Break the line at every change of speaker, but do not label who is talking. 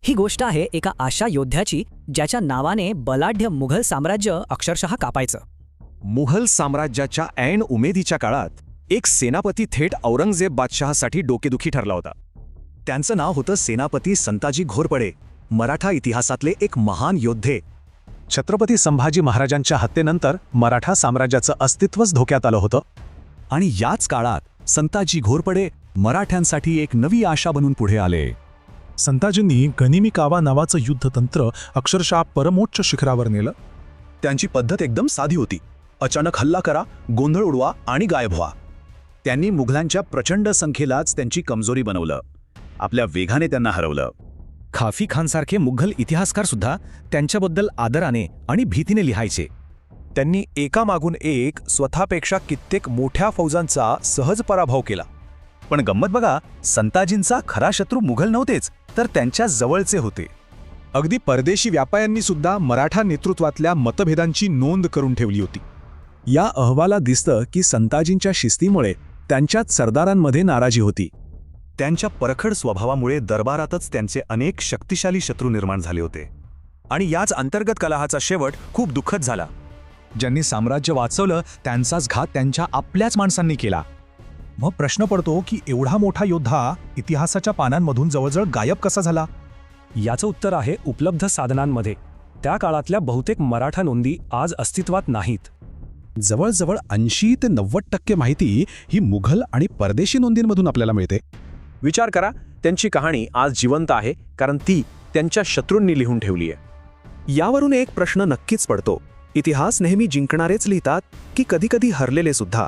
ही गोष्ट आहे एका अशा योद्ध्याची ज्याच्या नावाने बलाढ्य मुघल साम्राज्य अक्षरशः कापायचं.
मुघल साम्राज्याच्या ऐन उमेदीच्या काळात एक सेनापती थेट औरंगजेब बादशहासाठी डोकेदुखी ठरला होता. त्यांचं नाव होतं सेनापती संताजी घोरपडे, मराठा इतिहासातले एक महान योद्धे.
छत्रपती संभाजी महाराजांच्या हत्येनंतर मराठा साम्राज्याचं अस्तित्वच धोक्यात आलं होतं.
आणि याच काळात संताजी घोरपडे मराठ्यांसाठी एक नवी आशा बनून पुढे आले.
संताजींनी गनिमी कावा नावाचं युद्धतंत्र अक्षरशः परमोच्च शिखरावर नेलं.
त्यांची पद्धत एकदम साधी होती. अचानक हल्ला करा, गोंधळ उडवा आणि गायब व्हा. त्यांनी मुघलांच्या प्रचंड संख्येलाच त्यांची कमजोरी बनवलं. आपल्या वेगाने त्यांना हरवलं. खाफी खानसारखे मुघल इतिहासकार सुद्धा त्यांच्याबद्दल आदराने आणि भीतीने लिहायचे. त्यांनी एकामागून एक स्वतःपेक्षा कित्येक मोठ्या फौजांचा सहज पराभव केला. पण गंमत बघा, संताजींचा खरा शत्रू मुघल नव्हतेच, तर त्यांच्या जवळचे होते.
अगदी परदेशी व्यापाऱ्यांनी सुद्धा मराठा नेतृत्वातल्या मतभेदांची नोंद करून ठेवली होती. या अहवालात दिसतं की संताजींच्या शिस्तीमुळे त्यांच्यात सरदारांमध्ये नाराजी होती.
त्यांच्या परखड स्वभावामुळे दरबारातच त्यांचे अनेक शक्तिशाली शत्रू निर्माण झाले होते. आणि याच अंतर्गत कलहाचा शेवट खूप दुःखद झाला. ज्यांनी साम्राज्य वाचवलं त्यांचाच घात त्यांच्या आपल्याच माणसांनी केला.
मग प्रश्न पडतो की एवढा मोठा योद्धा इतिहासाच्या पानांमधून जवळजवळ गायब कसा झाला?
याचं उत्तर आहे उपलब्ध साधनांमध्ये. त्या काळातल्या बहुतेक मराठा नोंदी आज अस्तित्वात नाहीत.
जवळजवळ 80 ते 90% माहिती ही मुघल आणि परदेशी नोंदींमधून आपल्याला मिळते.
विचार करा, त्यांची कहाणी आज जिवंत आहे कारण ती त्यांच्या शत्रूंनी लिहून ठेवली आहे. यावरून एक प्रश्न नक्कीच पडतो, इतिहास नेहमी जिंकणारेच लिहितात की कधीकधी हरलेले सुद्धा?